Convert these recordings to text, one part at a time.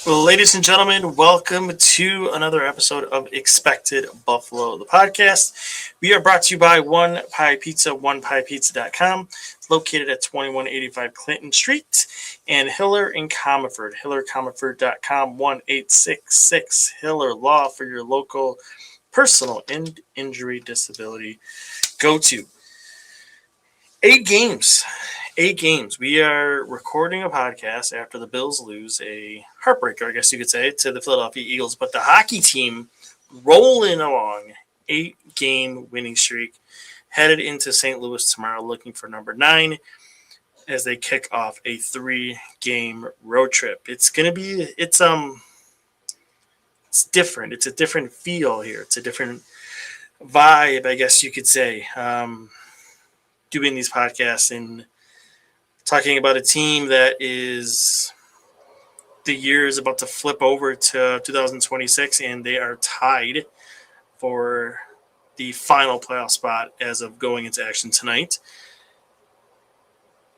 Well, ladies and gentlemen, welcome to another episode of Expected Buffalo, the podcast. We are brought to you by One Pie Pizza, onepie.pizza.com, located at 2185 Clinton Street, and Hiller in Comerford, hillercomerford.com, 1866 Hiller Law for your local personal and injury disability go-to. 8 games. 8 games. We are recording a podcast after the Bills lose a heartbreaker, I guess you could say, to the Philadelphia Eagles. But the hockey team rolling along, 8 game winning streak, headed into St. Louis tomorrow looking for number 9 as they kick off a 3 game road trip. It's different. It's a different feel here. It's a different vibe, I guess you could say. Doing these podcasts and talking about a team that is the year is about to flip over to 2026 and they are tied for the final playoff spot as of going into action tonight.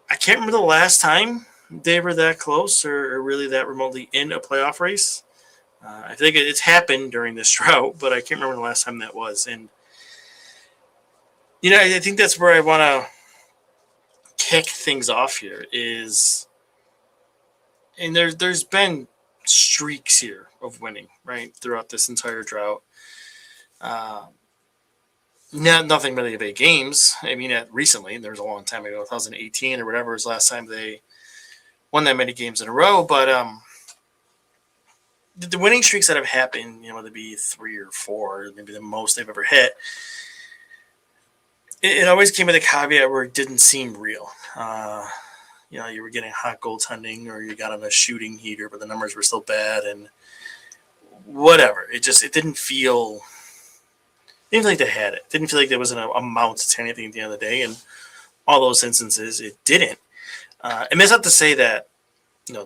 I can't remember the last time they were that close or really that remotely in a playoff race. I think it's happened during this drought, but I can't remember the last time that was. And I think that's where I want to kick things off here is, and there's been streaks here of winning right throughout this entire drought. Nothing really of 8 games. I mean, recently there was a long time ago, 2018 or whatever was the last time they won that many games in a row. But the winning streaks that have happened, to be 3 or 4, maybe the most they've ever hit. It always came with a caveat where it didn't seem real. You were getting hot goaltending or you got on a shooting heater, but the numbers were still bad and whatever. It didn't feel like they had it. Didn't feel like there was an amount to anything at the end of the day. And all those instances, it didn't. And that's not to say that,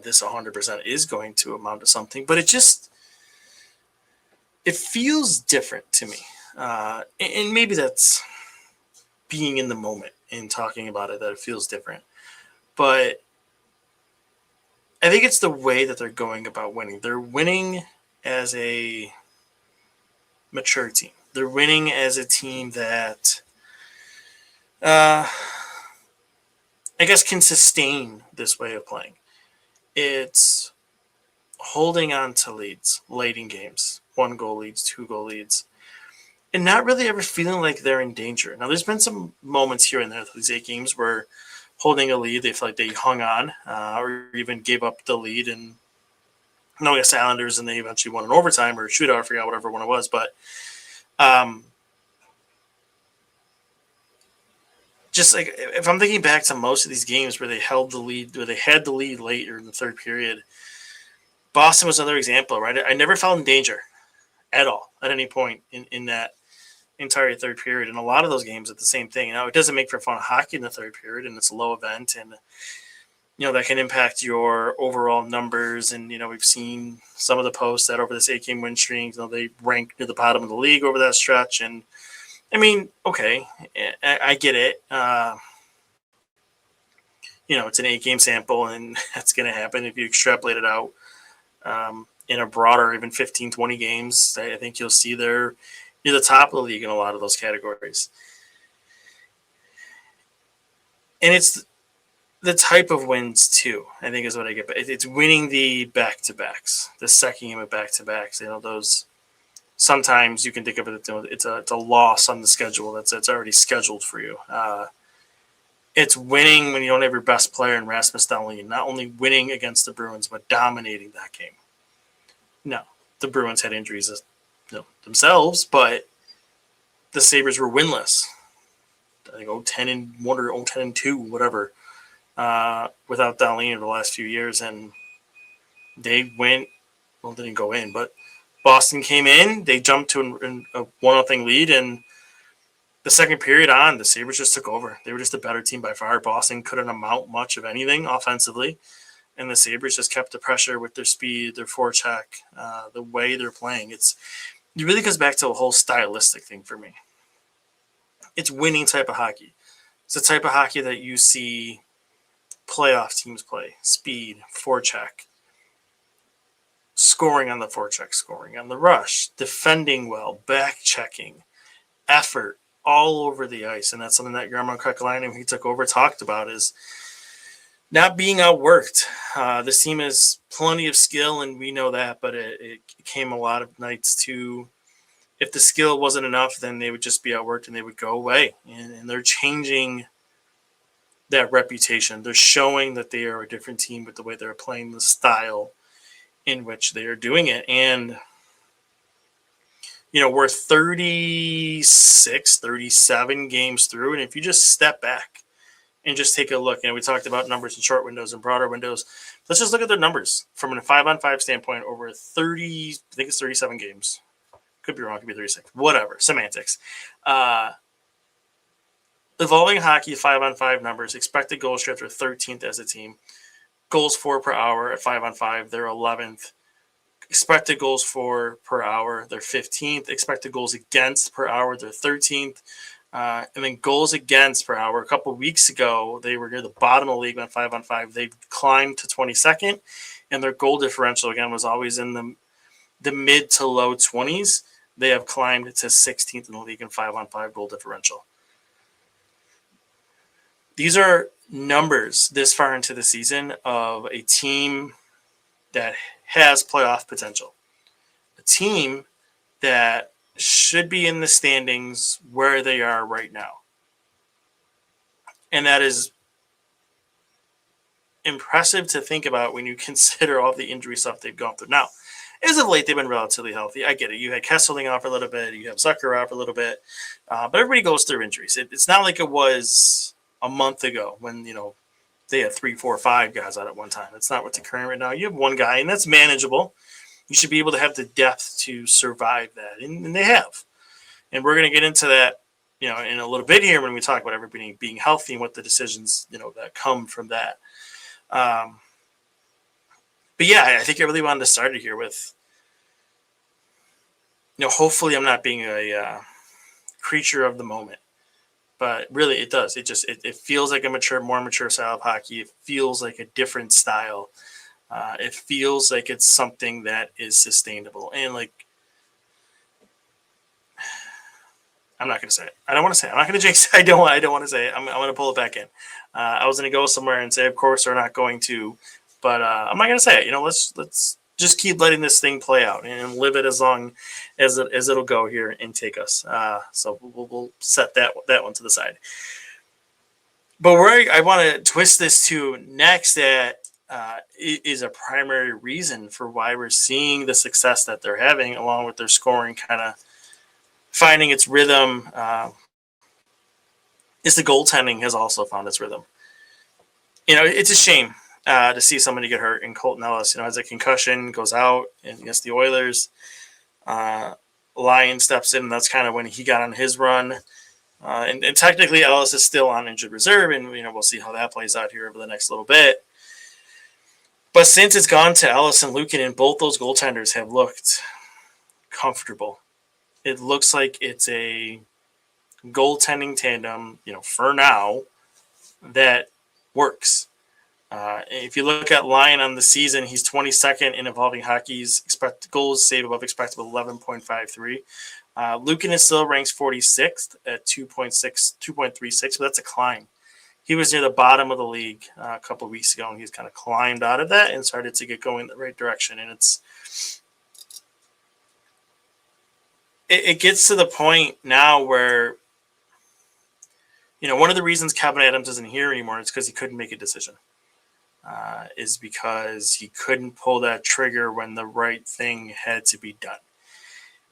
this 100% is going to amount to something, but it feels different to me. And maybe that's being in the moment and talking about it, that it feels different. But I think it's the way that they're going about winning. They're winning as a mature team. They're winning as a team that, I guess, can sustain this way of playing. It's holding on to leads late in games, 1 goal leads, 2 goal leads, and not really ever feeling like they're in danger. Now, there's been some moments here and there these 8 games where holding a lead, they feel like they hung on or even gave up the lead and no Islanders, and they eventually won an overtime or shootout. I forgot whatever one it was, but just like if I'm thinking back to most of these games where they held the lead, where they had the lead late or in the third period, Boston was another example, right? I never felt in danger at all at any point in that entire third period. And a lot of those games are the same thing. Now, it doesn't make for fun hockey in the third period, and it's a low event, and that can impact your overall numbers. And we've seen some of the posts that over this 8 game win streak, they rank near the bottom of the league over that stretch. And I mean, okay, I get it. It's an 8 game sample, and that's going to happen if you extrapolate it out in a broader, even 15, 20 games. I think you'll see they're near the top of the league in a lot of those categories. And it's the type of wins, too, I think is what I get. It's winning the back-to-backs, the second game of back-to-backs. Those sometimes you can think of it, it's a loss on the schedule that's already scheduled for you. It's winning when you don't have your best player in Rasmus Dahlin, not only winning against the Bruins, but dominating that game. No, the Bruins had injuries themselves, but the Sabres were winless. I think 0-10-1 or 0-10-2, whatever, without Dahlin over the last few years. And they went, didn't go in, but Boston came in. They jumped to a 1-0 lead, and the second period on, the Sabres just took over. They were just a better team by far. Boston couldn't amount much of anything offensively, and the Sabres just kept the pressure with their speed, their forecheck, the way they're playing. It really goes back to a whole stylistic thing for me. It's winning type of hockey. It's the type of hockey that you see playoff teams play. Speed, forecheck. scoring on the forecheck, scoring on the rush, defending well, back checking, effort all over the ice. And that's something that Jarmo Kekalainen, when he took over, talked about, is not being outworked. This team has plenty of skill, and we know that, but it came a lot of nights to, if the skill wasn't enough, then they would just be outworked and they would go away. And they're changing that reputation. They're showing that they are a different team with the way they're playing, the style in which they are doing it. And, we're 36, 37 games through. And if you just step back and just take a look, and we talked about numbers in short windows and broader windows, let's just look at their numbers from a 5-on-5 standpoint over 30, I think it's 37 games. Could be wrong, could be 36. Whatever, semantics. Evolving Hockey 5-on-5 numbers, expected goals share, they're 13th as a team. Goals for per hour at 5-on-5, they're 11th. Expected goals for per hour, they're 15th. Expected goals against per hour, they're 13th. And then goals against per hour, a couple of weeks ago, they were near the bottom of the league on 5-on-5. They climbed to 22nd, and their goal differential, again, was always in the mid to low 20s. They have climbed to 16th in the league in 5-on-5 goal differential. These are numbers this far into the season of a team that has playoff potential. A team that should be in the standings where they are right now. And that is impressive to think about when you consider all the injury stuff they've gone through. Now, as of late, they've been relatively healthy. I get it. You had Kesselring off for a little bit. You have Zucker off for a little bit. But everybody goes through injuries. It's not like it was a month ago when, they had 3, 4, 5 guys out at one time. That's not what's occurring right now. You have one guy, and that's manageable. You should be able to have the depth to survive that, and they have. And we're going to get into that, in a little bit here when we talk about everybody being healthy and what the decisions, that come from that. But yeah, I think I really wanted to start it here with, hopefully I'm not being a creature of the moment. But really, it does. It feels like a more mature style of hockey. It feels like a different style. It feels like it's something that is sustainable. And I'm not going to say it. I don't want to say it. I'm not going to jinx it. I don't want to say it. I'm going to pull it back in. I was going to go somewhere and say, of course, we're not going to. But I'm not going to say it. Let's just keep letting this thing play out and live it as long as it'll go here and take us. So we'll set that one to the side. But where I want to twist this to next, that is a primary reason for why we're seeing the success that they're having, along with their scoring kind of finding its rhythm, is the goaltending has also found its rhythm. It's a shame to see somebody get hurt, and Colton Ellis, has a concussion, goes out against the Oilers. Lyon steps in, and that's kind of when he got on his run. And technically, Ellis is still on injured reserve, and we'll see how that plays out here over the next little bit. But since it's gone to Ellis and Luukkonen, both those goaltenders have looked comfortable. It looks like it's a goaltending tandem, for now, that works. If you look at Lyon on the season, he's 22nd in evolving hockey's goals saved above expected with 11.53. Luukkonen still ranks 46th at 2.36, but that's a climb. He was near the bottom of the league a couple of weeks ago, and he's kind of climbed out of that and started to get going in the right direction. And it gets to the point now where, one of the reasons Kevin Adams isn't here anymore is because he couldn't make a decision. Is because he couldn't pull that trigger when the right thing had to be done.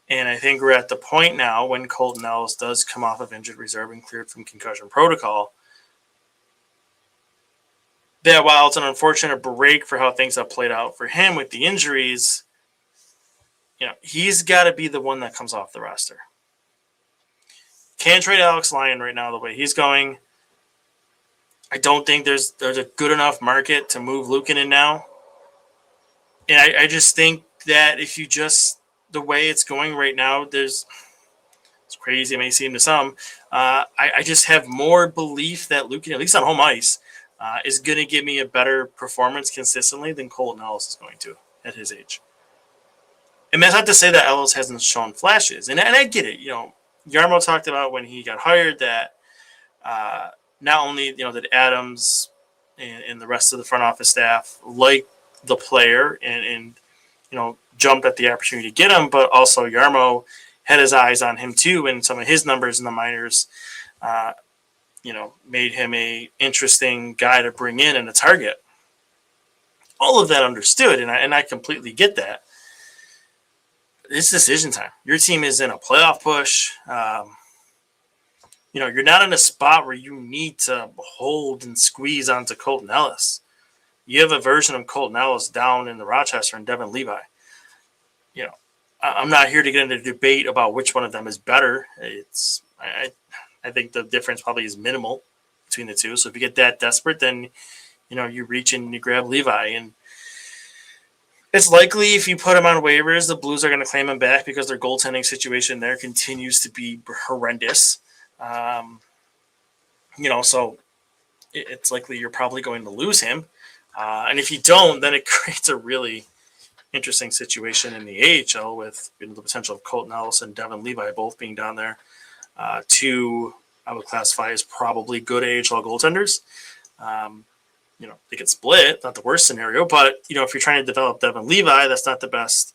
And I think we're at the point now when Colton Ellis does come off of injured reserve and cleared from concussion protocol, that while it's an unfortunate break for how things have played out for him with the injuries, he's got to be the one that comes off the roster. Can't trade Alex Lyon right now the way he's going. I don't think there's a good enough market to move Luukkonen now. And I just think that if you the way it's going right now, it's crazy, it may seem to some. I just have more belief that Luukkonen, at least on home ice, is going to give me a better performance consistently than Colton Ellis is going to at his age. And that's not to say that Ellis hasn't shown flashes. And I get it. Yarmo talked about when he got hired that not only, that Adams and the rest of the front office staff liked the player and jumped at the opportunity to get him, but also Yarmo had his eyes on him too, and some of his numbers in the minors, made him a interesting guy to bring in and a target. All of that understood, and I completely get that. It's decision time. Your team is in a playoff push. You're not in a spot where you need to hold and squeeze onto Colton Ellis. You have a version of Colton Ellis down in the Rochester and Devin Levi. I'm not here to get into a debate about which one of them is better. I think the difference probably is minimal between the two. So if you get that desperate, then you reach and you grab Levi, and it's likely if you put him on waivers, the Blues are going to claim him back because their goaltending situation there continues to be horrendous. So it's likely you're probably going to lose him. And if you don't, then it creates a really interesting situation in the AHL with the potential of Colton Ellis and Devin Levi both being down there. Two, I would classify as probably good AHL goaltenders. They could split, not the worst scenario, but, if you're trying to develop Devin Levi, that's not the best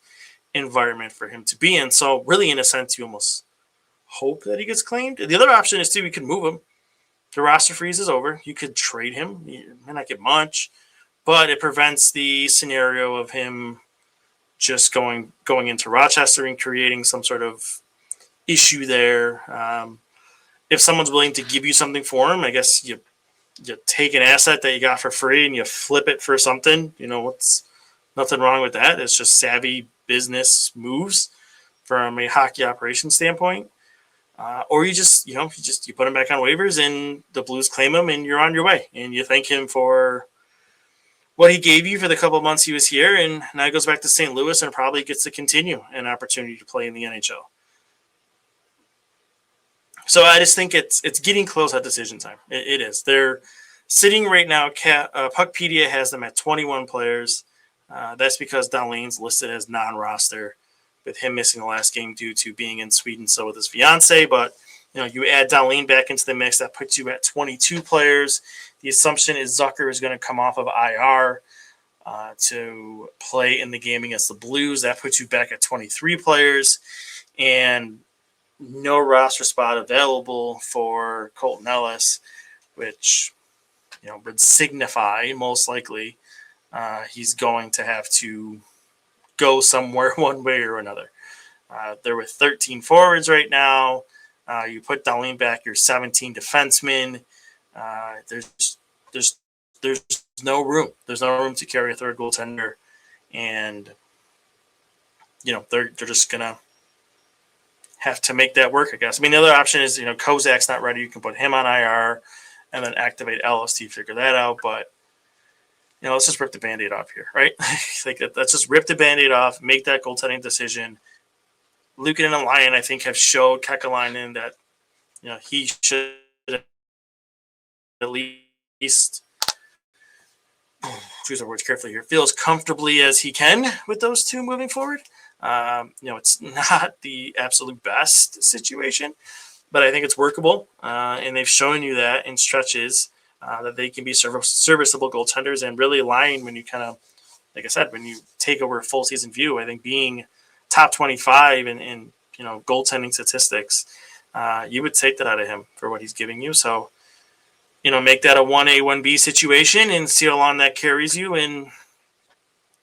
environment for him to be in. So really, in a sense, you almost hope that he gets claimed. The other option is, too, you can move him. The roster freeze is over. You could trade him. You may not get much, but it prevents the scenario of him just going into Rochester and creating some sort of issue there. If someone's willing to give you something for him, I guess you take an asset that you got for free and you flip it for something. What's nothing wrong with that. It's just savvy business moves from a hockey operation standpoint. Or you put him back on waivers and the Blues claim him and you're on your way. And you thank him for what he gave you for the couple of months he was here. And now he goes back to St. Louis and probably gets to continue an opportunity to play in the NHL. So I just think it's getting close at decision time. It is. They're sitting right now. Puckpedia has them at 21 players. That's because Dahlin's listed as non-roster, with him missing the last game due to being in Sweden, so with his fiance. But you add Dahlin back into the mix, that puts you at 22 players. The assumption is Zucker is going to come off of IR to play in the game against the Blues. That puts you back at 23 players, and no roster spot available for Colton Ellis, which would signify most likely he's going to have to go somewhere one way or another. There were 13 forwards right now. You put Dahlin back, you're 17 defensemen. There's no room. There's no room to carry a third goaltender, and they're just gonna have to make that work, I guess. I mean, the other option is, Kozak's not ready. You can put him on IR and then activate Ellis to figure that out. But, let's just rip the Band-Aid off here, right? Let's just rip the Band-Aid off, make that goaltending decision. Luukkonen and Lyon, I think, have showed Kekalainen that, he should at least, choose our words carefully here, feel as comfortably as he can with those two moving forward. It's not the absolute best situation, but I think it's workable. And they've shown you that in stretches that they can be serviceable goaltenders, and really Lyon, when you kind of, like I said, when you take over a full season view, I think being top 25 in goaltending statistics, you would take that out of him for what he's giving you. So, make that a 1A, 1B situation and see how long that carries you. And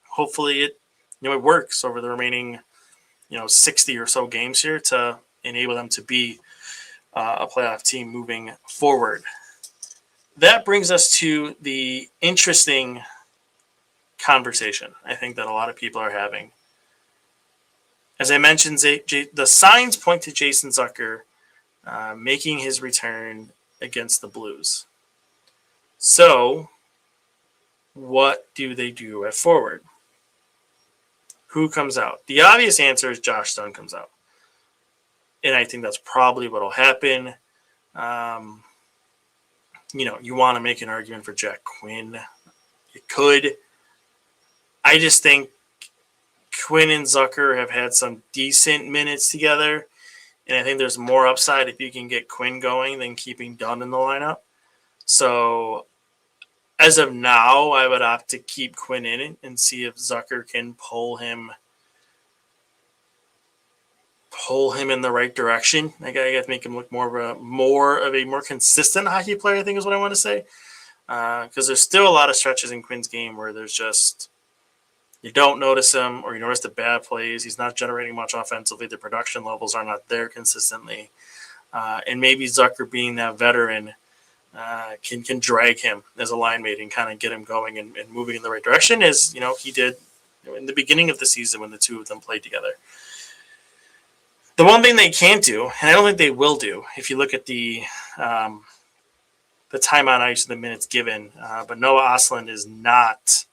hopefully it works over the remaining, 60 or so games here to enable them to be a playoff team moving forward. That brings us to the interesting conversation I think that a lot of people are having. As I mentioned, the signs point to Jason Zucker making his return against the Blues. So, what do they do at forward? Who comes out? The obvious answer is Josh Dunn comes out. And I think that's probably what will happen. You want to make an argument for Jack Quinn. You could. I just think Quinn and Zucker have had some decent minutes together, and I think there's more upside if you can get Quinn going than keeping Dunn in the lineup. So as of now, I would opt to keep Quinn in it and see if Zucker can pull him in the right direction. I got to make him look more of a more consistent hockey player, I think is what I want to say. Because there's still a lot of stretches in Quinn's game where there's just you don't notice him, or you notice the bad plays. He's not generating much offensively. The production levels are not there consistently. And maybe Zucker, being that veteran, can drag him as a line mate and kind of get him going and moving in the right direction, as he did in the beginning of the season when the two of them played together. The one thing they can't do, and I don't think they will do, if you look at the time on ice and the minutes given, but Noah Ostlund is not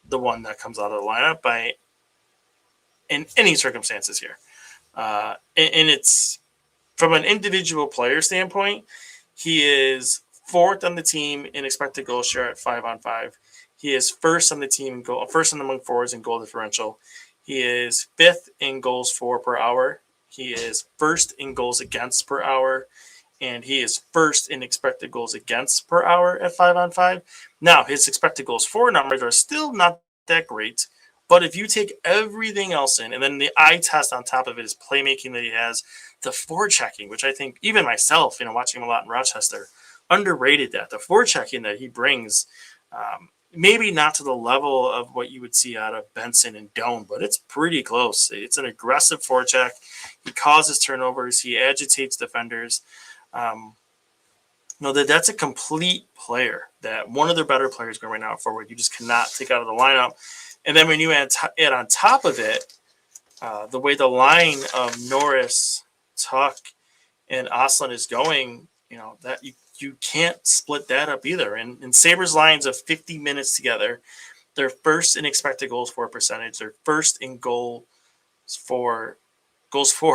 the one that comes out of the lineup in any circumstances here. And it's from an individual player standpoint, he is fourth on the team in expected goal share at 5-on-5. He is first on the team first among forwards in goal differential. He is fifth in goals for per hour. He is first in goals against per hour, and he is first in expected goals against per hour at 5-on-5. Now, his expected goals for numbers are still not that great, but if you take everything else in, and then the eye test on top of it is playmaking that he has, the forechecking, which I think even myself, watching him a lot in Rochester, underrated that. The forechecking that he brings, maybe not to the level of what you would see out of Benson and Doan, but it's pretty close. It's an aggressive forecheck. He causes turnovers. He agitates defenders. That's a complete player, that one of their better players going right now forward. You just cannot take out of the lineup. And then when you add on top of it, the way the line of Norris, Tuck, and Ostlund is going, that you can't split that up either. And Sabres lines of 50 minutes together, they're first in expected goals for percentage. They're first in goals for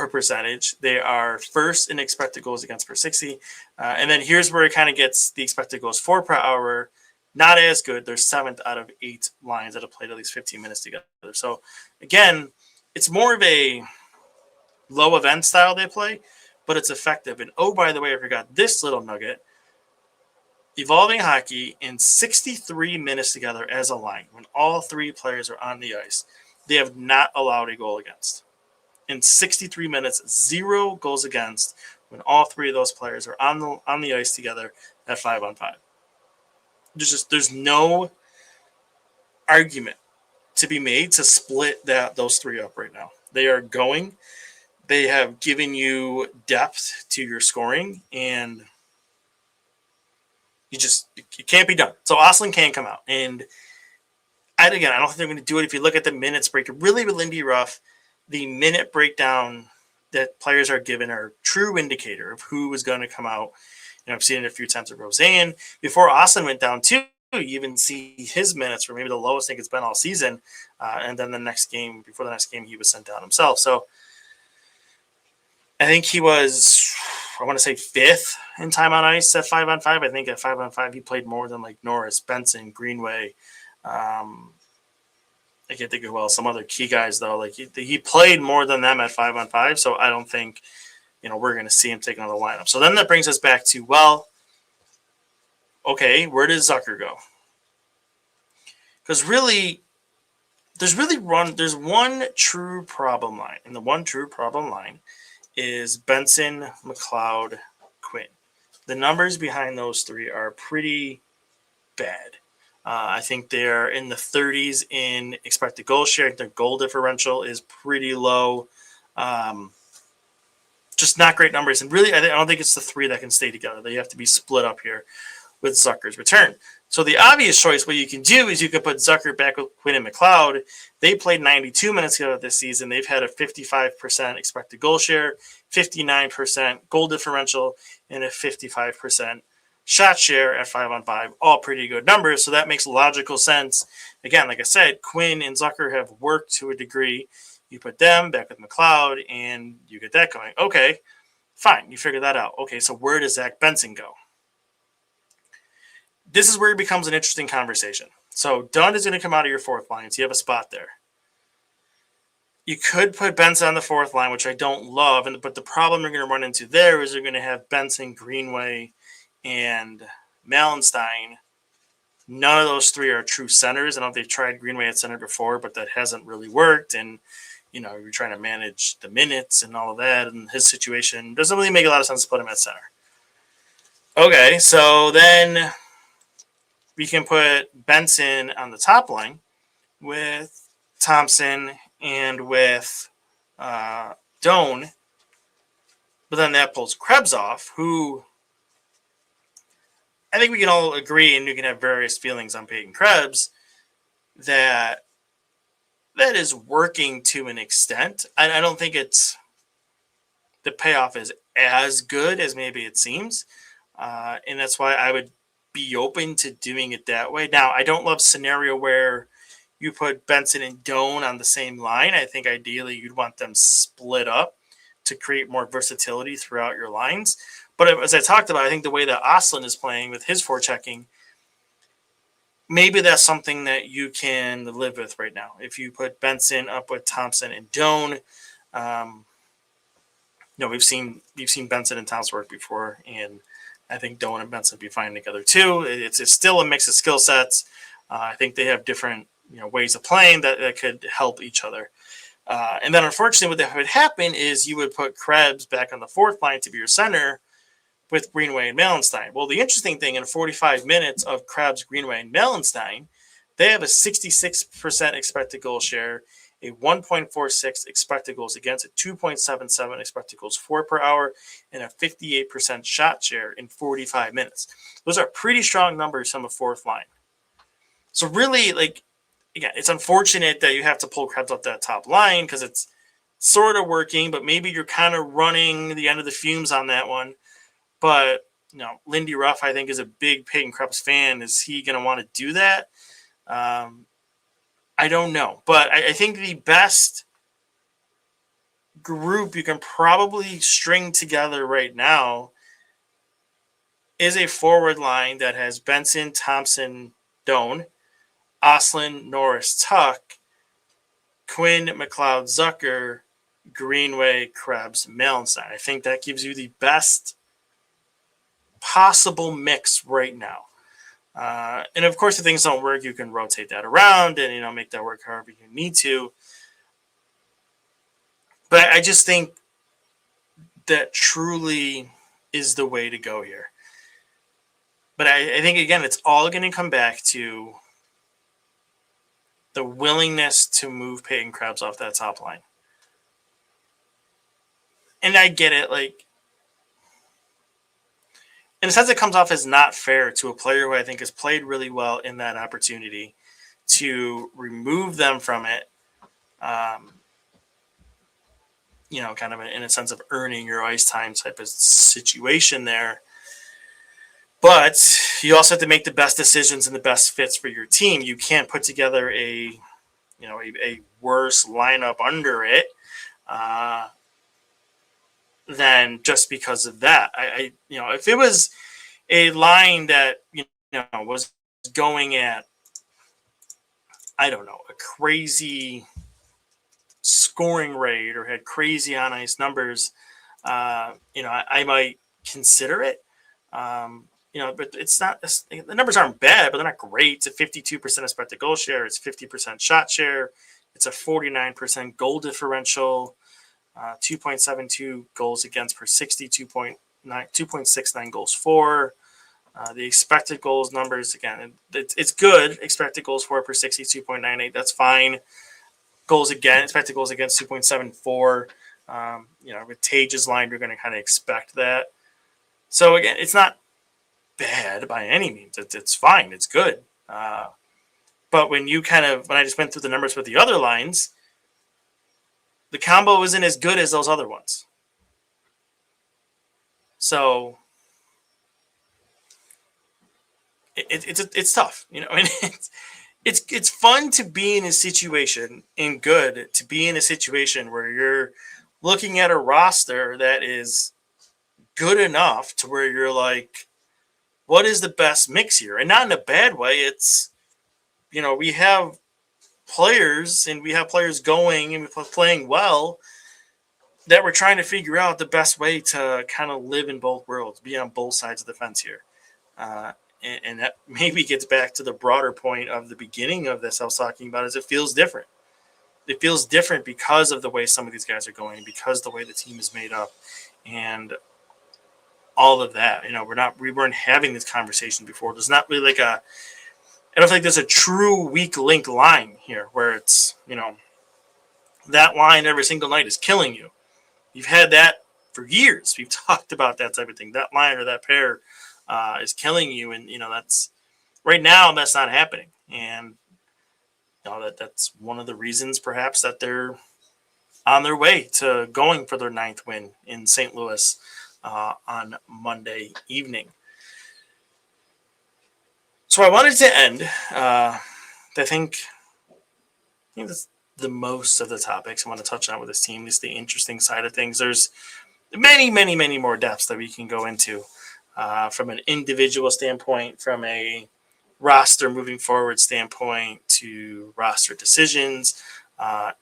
percentage. They are first in expected goals against per 60. And then here's where it kind of gets the expected goals for per hour. Not as good. They're seventh out of 8 lines that have played at least 15 minutes together. So again, it's more of a low event style they play, but it's effective. And oh, by the way, I forgot this little nugget. Evolving hockey in 63 minutes together as a line, when all 3 players are on the ice, they have not allowed a goal against. In 63 minutes, 0 goals against when all 3 of those players are on the ice together at 5-on-5. There's no argument to be made to split those 3 up right now. They are going. They have given you depth to your scoring, and it can't be done. So Ostlund can come out. And again, I don't think they're going to do it. If you look at the minutes break, really with Lindy Ruff, the minute breakdown that players are given are a true indicator of who is going to come out. I've seen it a few times with Roseanne. Before Ostlund went down too, you even see his minutes were maybe the lowest I think it's been all season. And then before the next game, he was sent down himself. So I think he was, I want to say, 5th in time on ice at 5-on-5. I think at 5-on-5 he played more than like Norris, Benson, Greenway. I can't think of some other key guys though. Like he played more than them at 5-on-5. So I don't think we're going to see him take another lineup. So then that brings us back to, okay, where does Zucker go? Because really, there's one true problem line, and the one true problem line is Benson, McLeod, Quinn. The numbers behind those 3 are pretty bad. I think they're in the 30s in expected goal share. Their goal differential is pretty low. Just not great numbers. And really, I don't think it's the 3 that can stay together. They have to be split up here with Zucker's return. So the obvious choice, what you can do is you can put Zucker back with Quinn and McLeod. They played 92 minutes together this season. They've had a 55% expected goal share, 59% goal differential, and a 55% shot share at 5-on-5. All pretty good numbers. So that makes logical sense. Again, like I said, Quinn and Zucker have worked to a degree. You put them back with McLeod, and you get that going. Okay, fine. You figure that out. Okay, so where does Zach Benson go? This is where it becomes an interesting conversation. So Dunn is going to come out of your 4th line. So you have a spot there. You could put Benson on the fourth line, which I don't love, but the problem you're going to run into there is you're going to have Benson, Greenway, and Malenstein. None of those three are true centers. I know they've tried Greenway at center before, but that hasn't really worked. And you're trying to manage the minutes and all of that. And his situation doesn't really make a lot of sense to put him at center. Okay, so then we can put Benson on the top line with Thompson and with Doan. But then that pulls Krebs off, who I think we can all agree, and you can have various feelings on Peyton Krebs, that is working to an extent. I don't think the payoff is as good as maybe it seems. And that's why I would be open to doing it that way. Now, I don't love scenario where you put Benson and Doan on the same line. I think ideally you'd want them split up to create more versatility throughout your lines. But as I talked about, I think the way that Oslin is playing with his forechecking, maybe that's something that you can live with right now. If you put Benson up with Thompson and Doan, we've seen Benson and Thompson work before, and I think Doan and Benson would be fine together too. It's still a mix of skill sets. I think they have different ways of playing that could help each other. And then unfortunately what would happen is you would put Krebs back on the fourth line to be your center with Greenway and Malenstein. Well, the interesting thing, in 45 minutes of Krebs, Greenway, and Malenstein, they have a 66% expected goal share, a 1.46 expected goals against, a 2.77 expected goals for per hour, and a 58% shot share in 45 minutes. Those are pretty strong numbers from a fourth line. So really, again, it's unfortunate that you have to pull Krebs off that top line because it's sort of working, but maybe you're kind of running the end of the fumes on that one. But, Lindy Ruff, I think, is a big Peyton Krebs fan. Is he going to want to do that? I don't know. But I think the best group you can probably string together right now is a forward line that has Benson, Thompson, Doan, Oslin, Norris, Tuck, Quinn, McLeod, Zucker, Greenway, Krebs, Malenstein. I think that gives you the best possible mix right now. And of course, if things don't work, you can rotate that around and make that work however you need to. But I just think that truly is the way to go here. But I think, again, it's all going to come back to the willingness to move Peyton Krebs off that top line. And I get it, in a sense, it comes off as not fair to a player who I think has played really well in that opportunity to remove them from it, kind of in a sense of earning your ice time type of situation there. But you also have to make the best decisions and the best fits for your team. You can't put together a worse lineup under it than just because of that. If it was a line that was going at, I don't know, a crazy scoring rate or had crazy on ice numbers, I might consider it. But it's not. The numbers aren't bad, but they're not great. It's a 52% expected goal share. It's 50% shot share. It's a 49% goal differential. 2.72 goals against per 60, 2.69 goals for. The expected goals numbers, again, it's good. Expected goals for per 60, 2.98. That's fine. Expected goals against 2.74. With Tage's line, you're going to kind of expect that. So again, it's not bad by any means. It's fine. It's good. But when I just went through the numbers with the other lines, the combo isn't as good as those other ones. So it's tough, and it's fun to be in a situation and good to be in a situation where you're looking at a roster that is good enough to where you're like, what is the best mix here? And not in a bad way. It's, we have players, and we have players going and playing well, that we're trying to figure out the best way to kind of live in both worlds, be on both sides of the fence here. Uh, and that maybe gets back to the broader point of the beginning of this I was talking about, is it feels different. It feels different because of the way some of these guys are going, because the way the team is made up, and all of that. We weren't having this conversation before. There's not really I don't think there's a true weak link line here where it's, that line every single night is killing you. You've had that for years. We've talked about that type of thing. That line or that pair is killing you, and that's right now that's not happening. And that's one of the reasons, perhaps, that they're on their way to going for their 9th win in St. Louis on Monday evening. So I wanted to end. I think that's the most of the topics I want to touch on with this team. This is the interesting side of things. There's many, many, many more depths that we can go into from an individual standpoint, from a roster moving forward standpoint, to roster decisions. The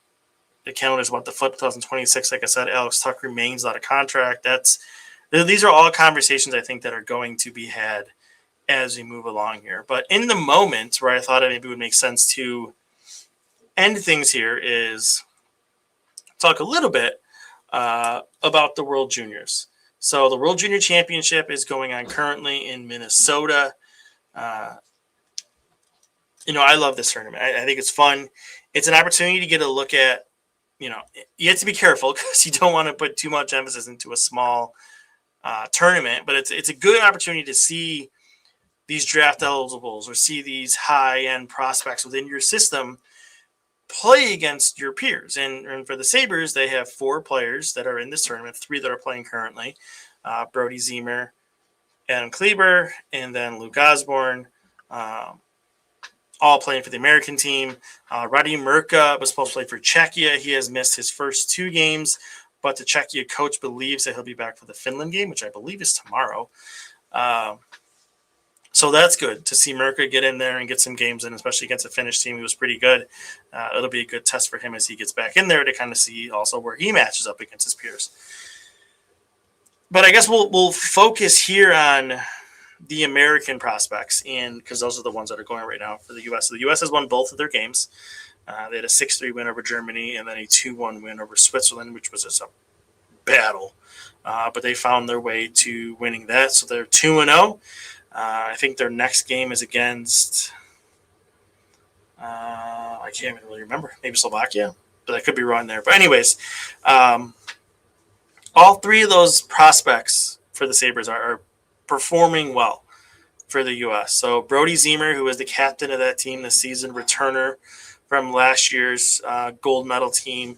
calendar's about to flip 2026. Like I said, Alex Tuch remains out of contract. These are all conversations I think that are going to be had as we move along here. But in the moment where I thought it maybe would make sense to end things here is talk a little bit about the World Juniors. So the World Junior Championship is going on currently in Minnesota. I love this tournament. I think it's fun. It's an opportunity to get a look at, you have to be careful because you don't want to put too much emphasis into a small tournament, but it's a good opportunity to see these draft eligibles or see these high-end prospects within your system play against your peers. And for the Sabres, they have 4 players that are in this tournament, 3 that are playing currently. Brody Ziemer, Adam Kleber, and then Luke Osborne, all playing for the American team. Radi Murka was supposed to play for Czechia. He has missed his first 2 games, but the Czechia coach believes that he'll be back for the Finland game, which I believe is tomorrow. So that's good to see Murka get in there and get some games in, especially against a Finnish team. He was pretty good. It'll be a good test for him as he gets back in there to kind of see also where he matches up against his peers. But I guess we'll focus here on the American prospects, and because those are the ones that are going right now for the U.S. So the U.S. has won both of their games. They had a 6-3 win over Germany and then a 2-1 win over Switzerland, which was just a battle. But they found their way to winning that. So they're 2-0. I think their next game is against, I can't even really remember, maybe Slovakia, but I could be wrong there. But anyways, all 3 of those prospects for the Sabres are performing well for the U.S. So Brody Ziemer, who was the captain of that team this season, returner from last year's gold medal team.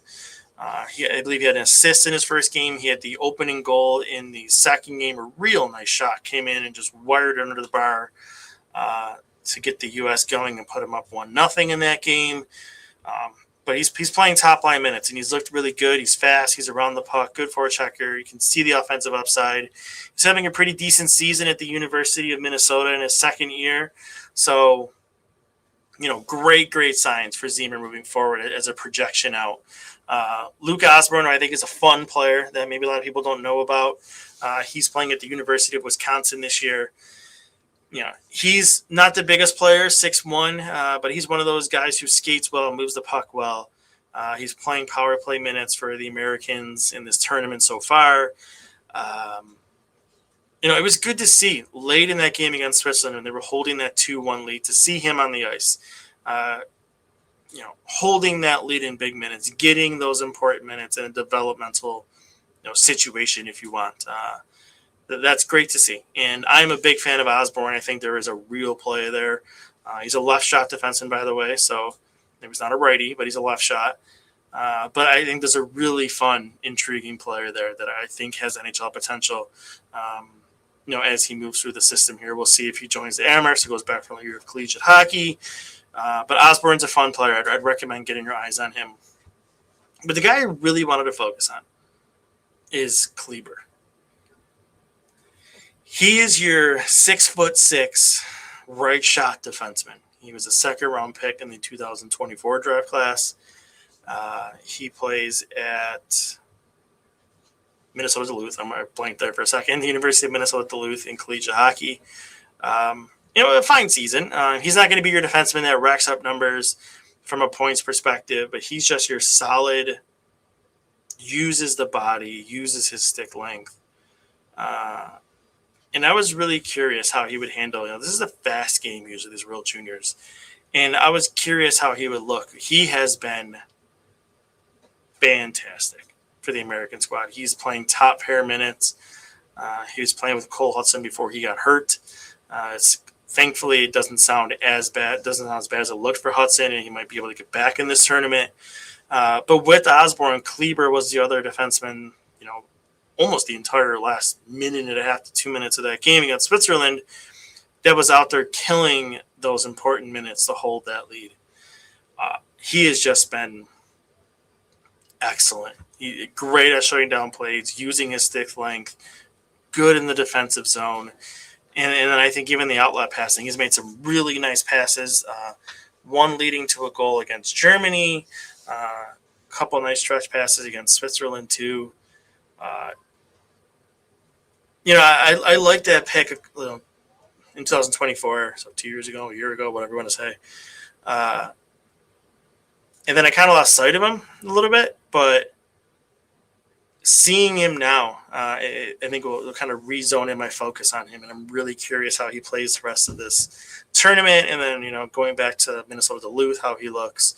I believe he had an assist in his first game. He had the opening goal in the second game. A real nice shot. Came in and just wired it under the bar to get the U.S. going and put him up 1-0 in that game. But he's playing top-line minutes, and he's looked really good. He's fast. He's around the puck. Good forechecker. You can see the offensive upside. He's having a pretty decent season at the University of Minnesota in his second year. So, great signs for Ziemer moving forward as a projection out. Luke Osborne, I think, is a fun player that maybe a lot of people don't know about. He's playing at the University of Wisconsin this year. He's not the biggest player, 6'1", but he's one of those guys who skates well, moves the puck well. He's playing power play minutes for the Americans in this tournament so far. It was good to see late in that game against Switzerland when they were holding that 2-1 lead, to see him on the ice. Holding that lead in big minutes, getting those important minutes in a developmental, situation, if you want. That's great to see. And I'm a big fan of Osborne. I think there is a real play there. He's a left shot defenseman, by the way, so maybe he's not a righty, but he's a left shot. But I think there's a really fun, intriguing player there that I think has NHL potential. As he moves through the system here, we'll see if he joins the Amherst or goes back for a year of collegiate hockey. But Osborne's a fun player. I'd recommend getting your eyes on him. But the guy I really wanted to focus on is Kleber. He is your 6'6" right shot defenseman. He was a second-round pick in the 2024 draft class. He plays at Minnesota Duluth. I'm going to blank there for a second. The University of Minnesota Duluth in collegiate hockey. A fine season. He's not going to be your defenseman that racks up numbers from a points perspective, but he's just your solid, uses the body, uses his stick length. And I was really curious how he would handle, this is a fast game usually, these World Juniors. And I was curious how he would look. He has been fantastic for the American squad. He's playing top pair minutes. He was playing with Cole Hudson before he got hurt. Thankfully, it doesn't sound as bad. It doesn't sound as bad as it looked for Hudson, and he might be able to get back in this tournament. But with Osborne, Kleber was the other defenseman, almost the entire last minute and a half to 2 minutes of that game against Switzerland that was out there killing those important minutes to hold that lead. He has just been excellent. Great at shutting down plays, using his stick length, good in the defensive zone. And then I think even the outlet passing, he's made some really nice passes, one leading to a goal against Germany, a couple nice stretch passes against Switzerland too. I like that pick in 2024, so 2 years ago, a year ago, whatever you want to say. And then I kind of lost sight of him a little bit, but seeing him now, I think will kind of rezone in my focus on him, and I'm really curious how he plays the rest of this tournament. And then, going back to Minnesota Duluth, how he looks.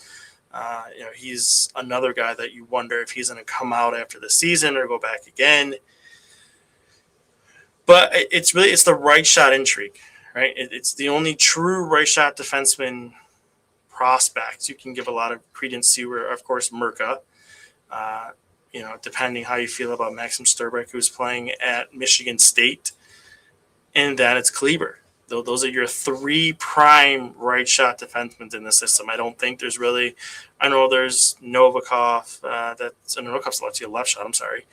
He's another guy that you wonder if he's going to come out after the season or go back again. But it's the right shot intrigue, right? It's the only true right shot defenseman prospects you can give a lot of credence to, or of course Merca. Depending how you feel about Maxim Sturbeck, who's playing at Michigan State, and then it's Kleber. Those are your three prime right shot defensemen in the system. I don't think there's really. I know there's Novikov's a left shot. I'm sorry.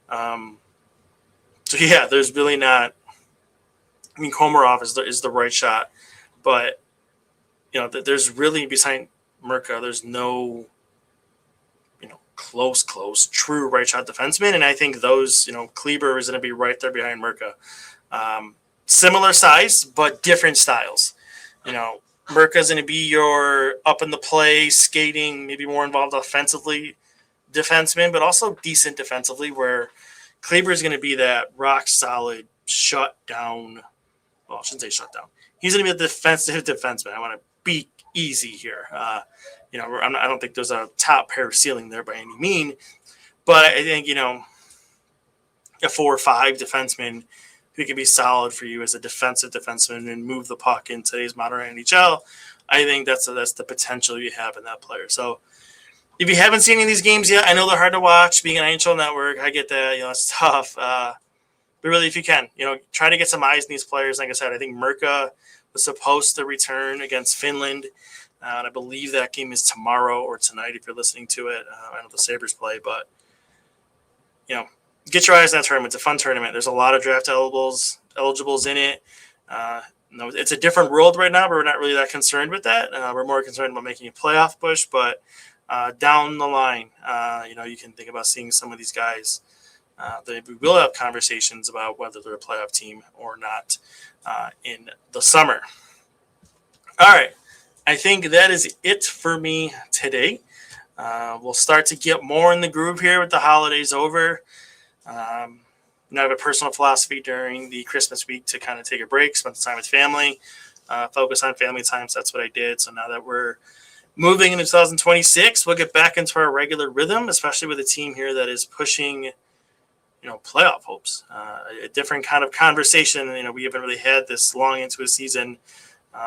So yeah, there's really not. I mean, Komarov is the right shot, but there's really, beside Merca, there's no close true right shot defenseman, and I think those Kleber is going to be right there behind Merca. Similar size but different styles. Merca's going to be your up in the play, skating, maybe more involved offensively defenseman, but also decent defensively, where Kleber is going to be that rock solid shut down. Well, I shouldn't say shut down. He's going to be a defensive defenseman. I want to be easy here. I don't think there's a top pair ceiling there by any mean, but I think a 4 or 5 defenseman who can be solid for you as a defensive defenseman and move the puck in today's modern NHL. I think that's the potential you have in that player. So if you haven't seen any of these games yet, I know they're hard to watch. Being an NHL network, I get that. It's tough. But really, if you can, try to get some eyes on these players. Like I said, I think Merca was supposed to return against Finland. And I believe that game is tomorrow or tonight if you're listening to it. I know the Sabres play, but, get your eyes on that tournament. It's a fun tournament. There's a lot of draft eligibles in it. It's a different world right now, but we're not really that concerned with that. We're more concerned about making a playoff push, but down the line, you can think about seeing some of these guys. We will have conversations about whether they're a playoff team or not in the summer. All right. I think that is it for me today. We'll start to get more in the groove here with the holidays over. I have a personal philosophy during the Christmas week to kind of take a break, spend some time with family, focus on family time. So that's what I did. So now that we're moving into 2026, we'll get back into our regular rhythm, especially with a team here that is pushing, playoff hopes. A different kind of conversation. We haven't really had this long into a season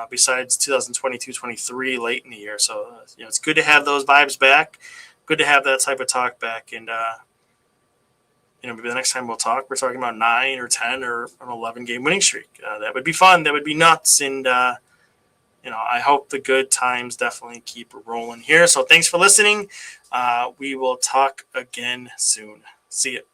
besides 2022-23 late in the year. So, it's good to have those vibes back. Good to have that type of talk back. And, maybe the next time we'll talk, we're talking about 9 or 10 or an 11-game winning streak. That would be fun. That would be nuts. And, I hope the good times definitely keep rolling here. So thanks for listening. We will talk again soon. See you.